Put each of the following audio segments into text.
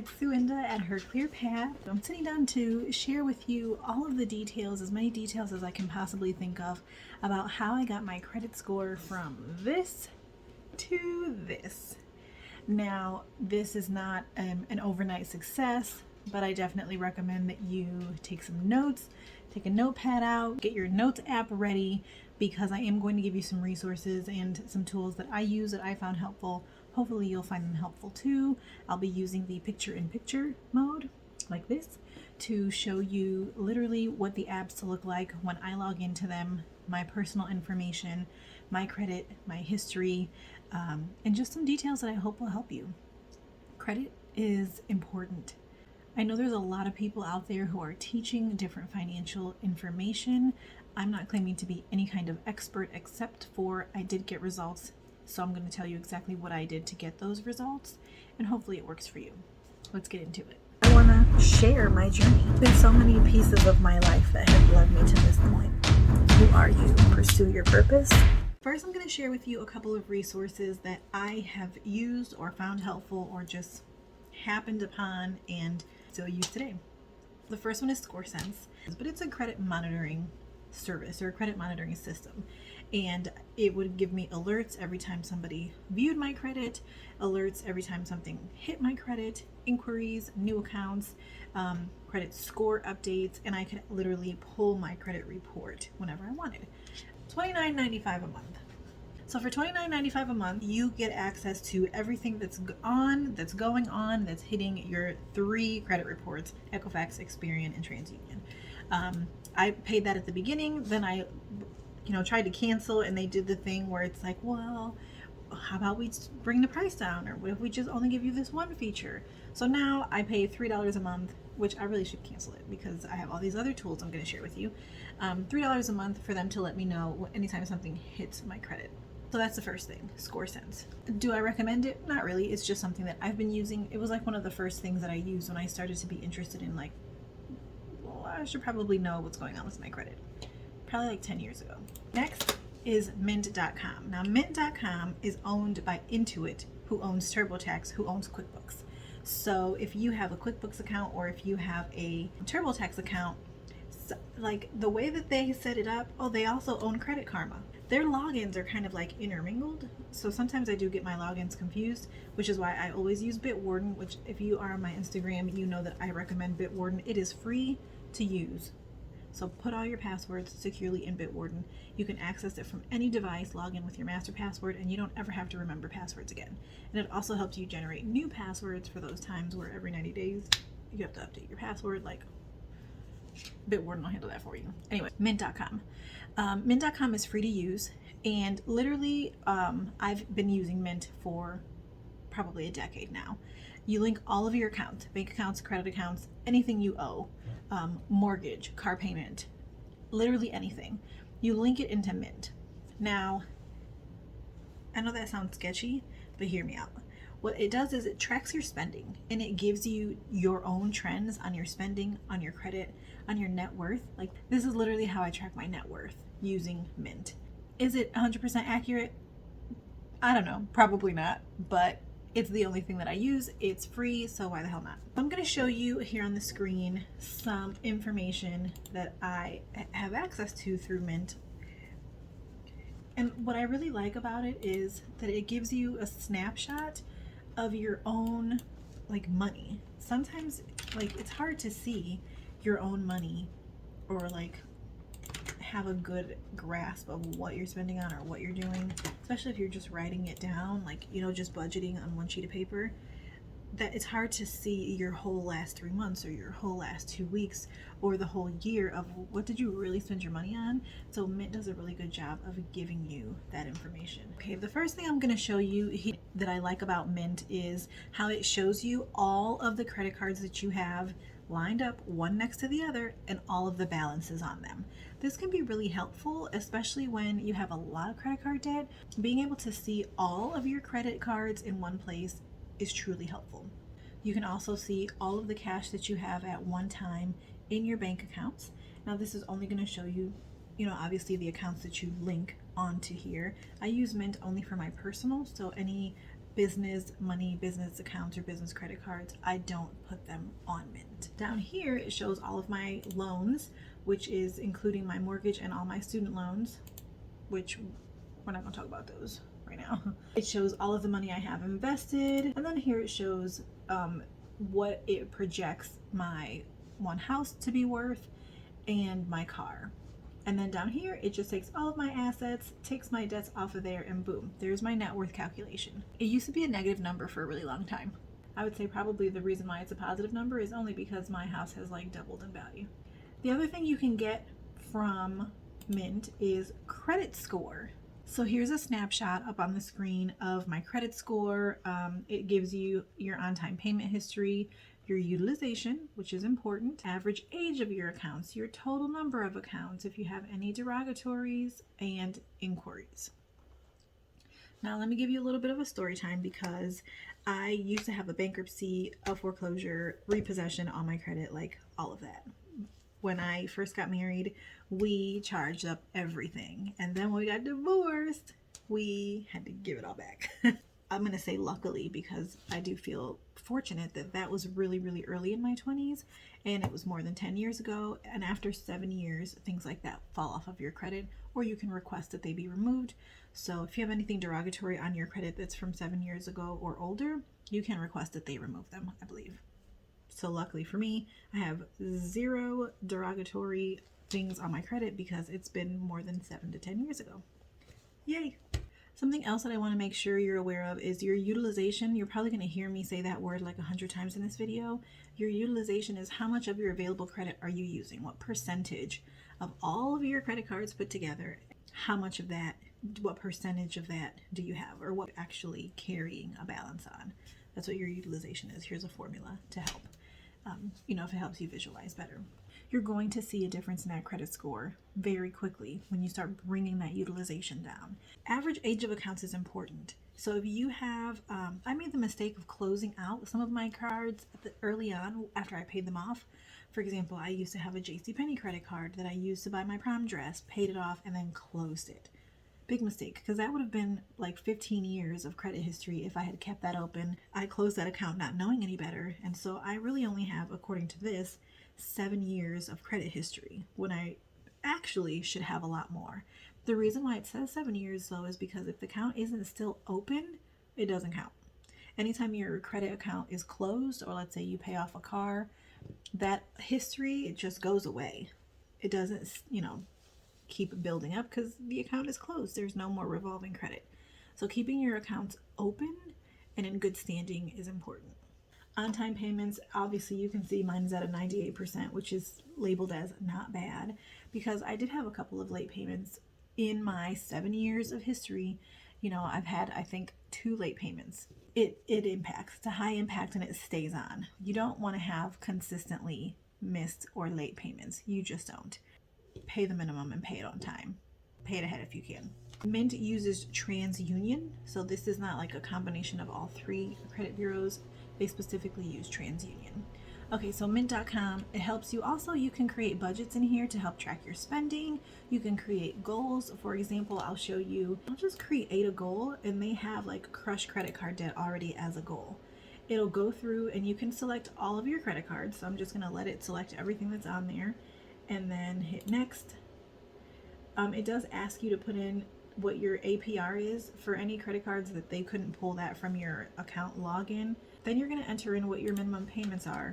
it's Suinda at Her Clear Path. I'm sitting down to share with you all of the details, as many details as I can possibly think of, about how I got my credit score from this to this. Now, this is not an overnight success, but I definitely recommend that you take some notes, take a notepad out, get your notes app ready, because I am going to give you some resources and some tools that I use that I found helpful. Hopefully you'll find them helpful too. I'll be using the picture-in-picture mode, like this, to show you literally what the apps look like when I log into them, my personal information, my credit, my history, and just some details that I hope will help you. Credit is important. I know there's a lot of people out there who are teaching different financial information. I'm not claiming to be any kind of expert, except for I did get results. So I'm going to tell you exactly what I did to get those results, and hopefully it works for you. Let's get into it. I want to share my journey. There's so many pieces of my life that have led me to this point. Who are you? Pursue your purpose. First, I'm going to share with you a couple of resources that I have used or found helpful or just happened upon and still use today. The first one is ScoreSense, but it's a credit monitoring service or a credit monitoring system, and it would give me alerts every time somebody viewed my credit, alerts every time something hit my credit, inquiries, new accounts, credit score updates, and I could literally pull my credit report whenever I wanted. $29.95 a month. So for $29.95 a month, you get access to everything that's going on, that's hitting your 3 credit reports: Equifax, Experian, and TransUnion. I paid that at the beginning, then I tried to cancel, and they did the thing where it's like, well, how about we bring the price down, or what if we just only give you this one feature? So now I pay $3 a month, which I really should cancel it because I have all these other tools I'm going to share with you. $3 a month for them to let me know anytime something hits my credit. So that's the first thing, ScoreSense. Do I recommend it? Not really. It's just something that I've been using. It was like one of the first things that I used when I started to be interested in, like, well, I should probably know what's going on with my credit. Probably like 10 years ago. Next is Mint.com. Now, Mint.com is owned by Intuit, who owns TurboTax, who owns QuickBooks. So if you have a QuickBooks account or if you have a TurboTax account, like the way that they set it up, they also own Credit Karma. Their logins are kind of like intermingled, so sometimes I do get my logins confused, which is why I always use Bitwarden, which if you are on my Instagram, you know that I recommend Bitwarden. It is free to use. So put all your passwords securely in Bitwarden. You can access it from any device, log in with your master password, and you don't ever have to remember passwords again. And it also helps you generate new passwords for those times where every 90 days you have to update your password. Like, Bitwarden will handle that for you. Anyway, Mint.com. Mint.com is free to use, and literally I've been using Mint for probably a decade now. You link all of your accounts, bank accounts, credit accounts, anything you owe, mortgage, car payment, literally anything. You link it into Mint. Now, I know that sounds sketchy, but hear me out. What it does is it tracks your spending, and it gives you your own trends on your spending, on your credit, on your net worth. Like, this is literally how I track my net worth using Mint. Is it 100% accurate? I don't know, probably not, but it's the only thing that I use. It's free, so why the hell not? I'm going to show you here on the screen some information that I have access to through Mint. And what I really like about it is that it gives you a snapshot of your own, like, money. Sometimes, like, it's hard to see your own money or like have a good grasp of what you're spending on or what you're doing, especially if you're just writing it down, like, just budgeting on one sheet of paper. That it's hard to see your whole last 3 months or your whole last 2 weeks or the whole year of what did you really spend your money on. So Mint does a really good job of giving you that information. Okay, the first thing I'm going to show you here that I like about Mint is how it shows you all of the credit cards that you have lined up one next to the other and all of the balances on them. This can be really helpful, especially when you have a lot of credit card debt. Being able to see all of your credit cards in one place is truly helpful. You can also see all of the cash that you have at one time in your bank accounts. Now, this is only going to show you, obviously the accounts that you link onto here. I use Mint only for my personal, so any business money, business accounts, or business credit cards, I don't put them on Mint. Down here, it shows all of my loans, which is including my mortgage and all my student loans, which we're not going to talk about those right now. It shows all of the money I have invested, and then here it shows what it projects my one house to be worth and my car. And then down here, it just takes all of my assets, takes my debts off of there, and boom, there's my net worth calculation. It used to be a negative number for a really long time. I would say probably the reason why it's a positive number is only because my house has like doubled in value. The other thing you can get from Mint is credit score. So here's a snapshot up on the screen of my credit score. It gives you your on-time payment history, your utilization, which is important, average age of your accounts, your total number of accounts, if you have any derogatories, and inquiries. Now let me give you a little bit of a story time because I used to have a bankruptcy, a foreclosure, repossession on my credit, like all of that. When I first got married, we charged up everything. And then when we got divorced, we had to give it all back. I'm going to say luckily, because I do feel fortunate that that was really, really early in my 20s, and it was more than 10 years ago. And after 7 years, things like that fall off of your credit, or you can request that they be removed. So if you have anything derogatory on your credit that's from 7 years ago or older, you can request that they remove them, I believe. So luckily for me, I have 0 derogatory things on my credit because it's been more than 7 to 10 years ago. Yay! Something else that I want to make sure you're aware of is your utilization. You're probably going to hear me say that word like 100 times in this video. Your utilization is how much of your available credit are you using? What percentage of all of your credit cards put together, how much of that, what percentage of that do you have, or what actually carrying a balance on? That's what your utilization is. Here's a formula to help. If it helps you visualize better. You're going to see a difference in that credit score very quickly when you start bringing that utilization down. Average age of accounts is important. So if you have, I made the mistake of closing out some of my cards early on after I paid them off. For example, I used to have a JCPenney credit card that I used to buy my prom dress, paid it off, and then closed it. Big mistake, because that would have been like 15 years of credit history if I had kept that open. I closed that account not knowing any better, and so I really only have, according to this, 7 years of credit history when I actually should have a lot more. The reason why it says 7 years though is because if the account isn't still open, it doesn't count. Anytime your credit account is closed, or let's say you pay off a car, that history, it just goes away. It doesn't, keep building up because the account is closed. There's no more revolving credit. So keeping your accounts open and in good standing is important. On-time payments, obviously you can see mine is at a 98%, which is labeled as not bad, because I did have a couple of late payments in my 7 years of history. I've had, I think, 2 late payments. It impacts. It's a high impact and it stays on. You don't want to have consistently missed or late payments. You just don't. Pay the minimum and pay it on time. Pay it ahead if you can. Mint uses TransUnion, so this is not like a combination of all 3 credit bureaus. They specifically use TransUnion. Okay, so mint.com, it helps you. Also, you can create budgets in here to help track your spending. You can create goals. For example, I'll show you, I'll just create a goal, and they have like crush credit card debt already as a goal. It'll go through and you can select all of your credit cards. So I'm just going to let it select everything that's on there and then hit next. It does ask you to put in what your APR is for any credit cards that they couldn't pull that from your account login. Then you're going to enter in what your minimum payments are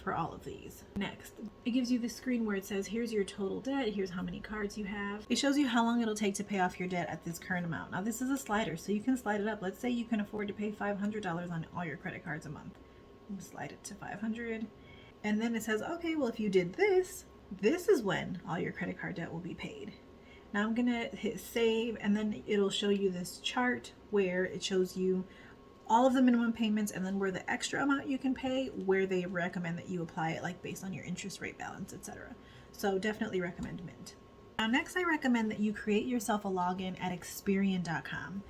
for all of these. Next, it gives you this screen where it says, here's your total debt, here's how many cards you have. It shows you how long it'll take to pay off your debt at this current amount. Now this is a slider, so you can slide it up. Let's say you can afford to pay $500 on all your credit cards a month. Slide it to 500. And then it says, okay, well, if you did this is when all your credit card debt will be paid. Now I'm gonna hit save, and then it'll show you this chart where it shows you all of the minimum payments and then where the extra amount you can pay, where they recommend that you apply it, like based on your interest rate balance, etc. So definitely recommend Mint. Now next, I recommend that you create yourself a login at Experian.com.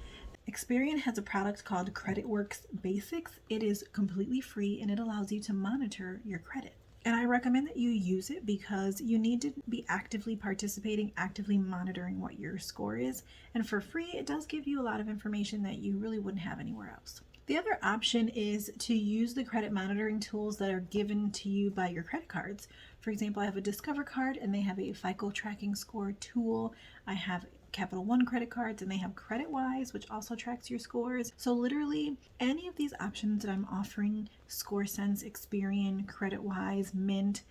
Experian has a product called CreditWorks Basics. It is completely free and it allows you to monitor your credit. And I recommend that you use it because you need to be actively participating, actively monitoring what your score is. And for free, it does give you a lot of information that you really wouldn't have anywhere else. The other option is to use the credit monitoring tools that are given to you by your credit cards. For example, I have a Discover card and they have a FICO tracking score tool. I have Capital One credit cards and they have CreditWise, which also tracks your scores. So literally any of these options that I'm offering, ScoreSense, Experian, CreditWise, Mint,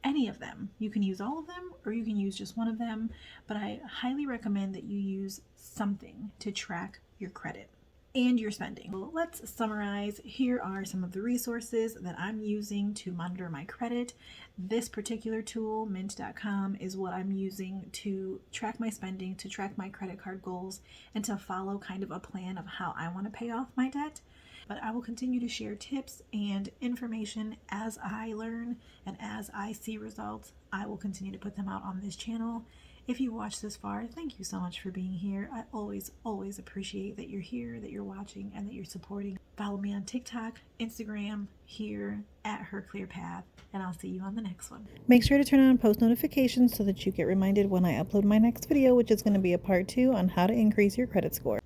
any of them. You can use all of them or you can use just one of them, but I highly recommend that you use something to track your credit and your spending. Well, let's summarize. Here are some of the resources that I'm using to monitor my credit. This particular tool, mint.com, is what I'm using to track my spending, to track my credit card goals, and to follow kind of a plan of how I want to pay off my debt. But I will continue to share tips and information as I learn and as I see results. I will continue to put them out on this channel. If you watched this far, thank you so much for being here. I always appreciate that you're here, that you're watching, and that you're supporting. Follow me on TikTok, Instagram, here at Her Clear Path, and I'll see you on the next one. Make sure to turn on post notifications so that you get reminded when I upload my next video, which is going to be a part 2 on how to increase your credit score.